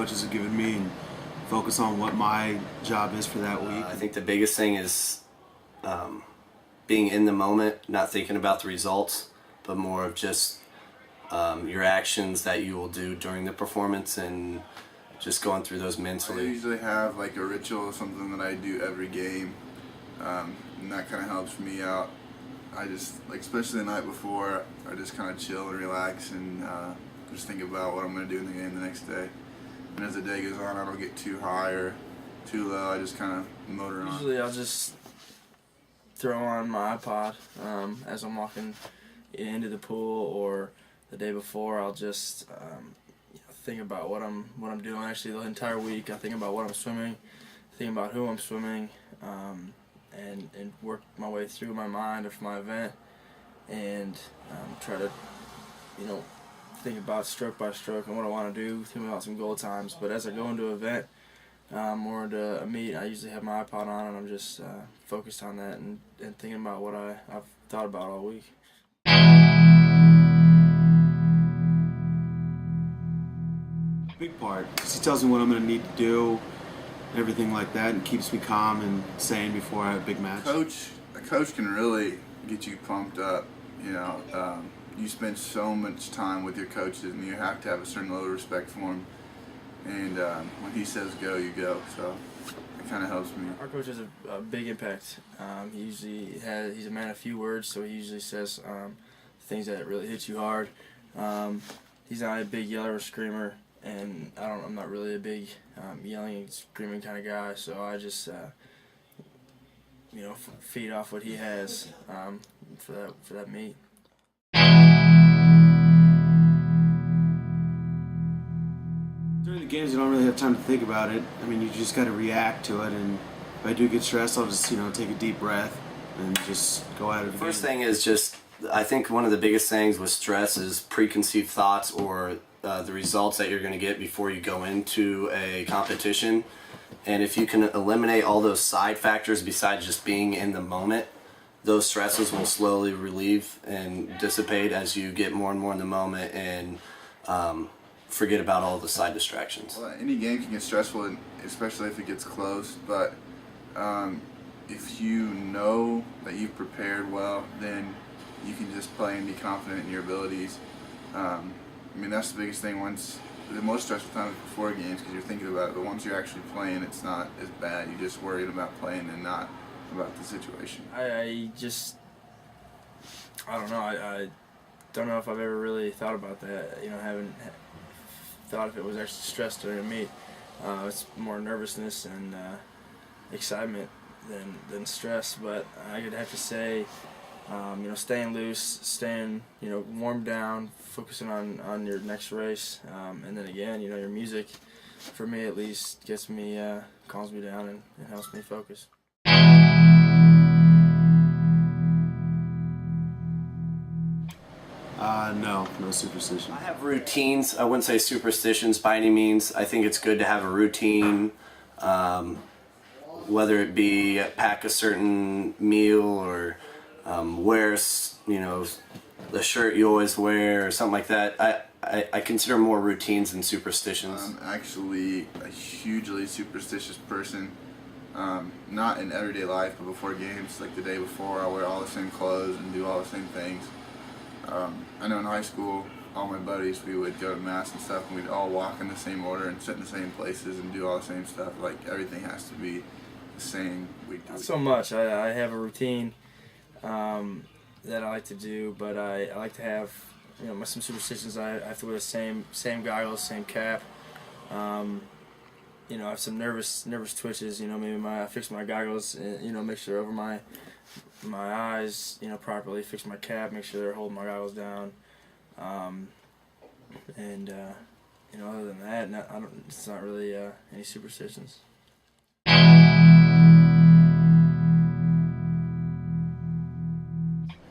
coaches have given me and focus on what my job is for that week. I think the biggest thing is being in the moment, not thinking about the results, but more of just your actions that you will do during the performance and just going through those mentally. I usually have like a ritual, something that I do every game, and that kind of helps me out. I just, like, especially the night before, I just kind of chill and relax and just think about what I'm going to do in the game the next day. And as the day goes on, I don't get too high or too low. I just kind of motor on. Usually I'll just throw on my iPod as I'm walking into the pool, or the day before I'll just think about what I'm doing. Actually, the entire week I think about what I'm swimming, think about who I'm swimming, and work my way through my mind of my event, and try to think about stroke by stroke and what I want to do, think about some goal times. But as I go into an event or into a meet, I usually have my iPod on and I'm just focused on that and thinking about what I've thought about all week. Big part, because he tells me what I'm going to need to do, everything like that, and keeps me calm and sane before I have a big match. A coach can really get you pumped up. You spend so much time with your coaches, and you have to have a certain level of respect for them. And when he says go, you go. So it kind of helps me. Our coach has a big impact. He's a man of few words, so he usually says things that really hit you hard. He's not a big yeller or screamer, and I'm not really a big yelling and screaming kind of guy. So I just feed off what he has for that meet. During the games, you don't really have time to think about it. I mean, you just got to react to it, and if I do get stressed, I'll just take a deep breath and just go at it. First thing is just, I think one of the biggest things with stress is preconceived thoughts or the results that you're going to get before you go into a competition. And if you can eliminate all those side factors besides just being in the moment, those stresses will slowly relieve and dissipate as you get more and more in the moment and forget about all the side distractions. Well, any game can get stressful, especially if it gets close, but if you know that you've prepared well, then you can just play and be confident in your abilities. That's the biggest thing. The most stressful time is before games because you're thinking about it, but once you're actually playing, it's not as bad. You're just worried about playing and not about the situation. I don't know. I don't know if I've ever really thought about that. Haven't thought if it was actually stress during a meet. It's more nervousness and excitement than stress. But I would have to say, staying loose, staying warmed down, focusing on your next race, and then again, your music, for me at least, gets me, calms me down and helps me focus. No superstition. I have routines. I wouldn't say superstitions by any means. I think it's good to have a routine, whether it be pack a certain meal or wear the shirt you always wear or something like that. I consider more routines than superstitions. I'm actually a hugely superstitious person. Not in everyday life, but before games, like the day before, I wear all the same clothes and do all the same things. I know in high school, all my buddies, we would go to mass and stuff, and we'd all walk in the same order and sit in the same places and do all the same stuff. Like, everything has to be the same week to Not week. so much. I have a routine that I like to do, but I like to have some superstitions. I have to wear the same goggles, same cap. I have some nervous twitches. Maybe I fix my goggles. Make sure over my eyes, properly. Fix my cap. Make sure they're holding my goggles down. Other than that, it's not really any superstitions.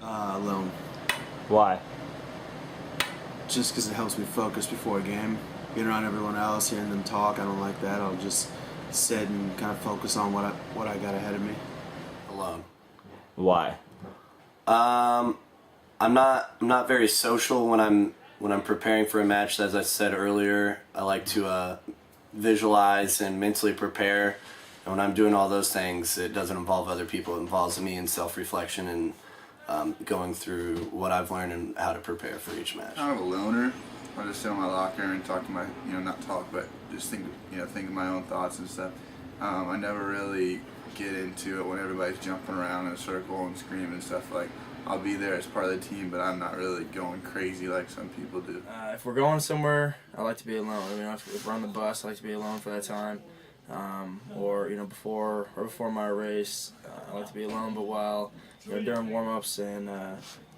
Alone. Why? Just because it helps me focus before a game. Being around everyone else, hearing them talk, I don't like that. I'll just sit and kind of focus on what I got ahead of me. Alone. Why? I'm not very social when I'm preparing for a match. As I said earlier, I like to visualize and mentally prepare. And when I'm doing all those things, it doesn't involve other people. It involves me in self-reflection and going through what I've learned and how to prepare for each match. Kind of a loner. I just sit in my locker and talk to my, not talk, but just think of my own thoughts and stuff. I never really get into it when everybody's jumping around in a circle and screaming and stuff. Like, I'll be there as part of the team, but I'm not really going crazy like some people do. If we're going somewhere, I like to be alone. I mean, if we're on the bus, I like to be alone for that time. Or before my race, I like to be alone. But while during warm-ups and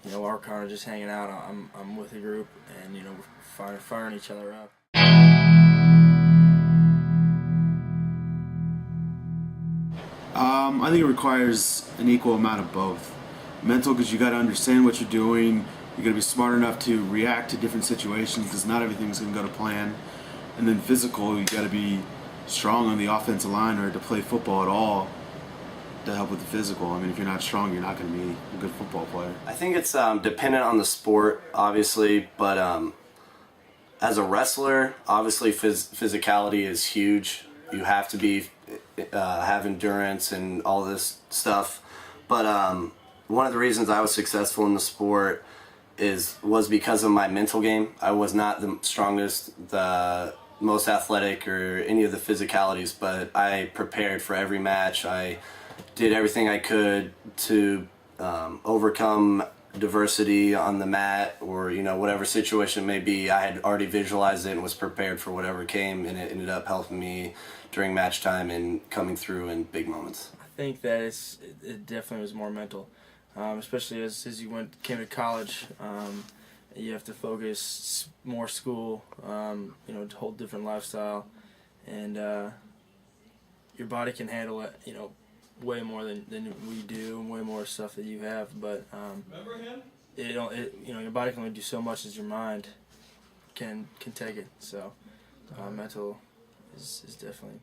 we're kind of just hanging out, I'm with the group and firing each other up. I think it requires an equal amount of both. Mental, because you got to understand what you're doing. You got to be smart enough to react to different situations, because not everything's going to go to plan. And then physical, you got to be strong on the offensive line or to play football at all to help with the physical. I mean, if you're not strong, you're not going to be a good football player. I think it's dependent on the sport, obviously, but as a wrestler, obviously physicality is huge. You have to have endurance and all this stuff. But one of the reasons I was successful in the sport was because of my mental game. I was not the strongest, the most athletic, or any of the physicalities, but I prepared for every match. I did everything I could to overcome diversity on the mat, or whatever situation it may be. I had already visualized it and was prepared for whatever came, and it ended up helping me during match time and coming through in big moments. I think that it definitely was more mental, especially as you came to college. You have to focus more school, a whole different lifestyle, and your body can handle it, way more than we do, and way more stuff that you have. But your body can only do so much as your mind can take it. So mental is definitely.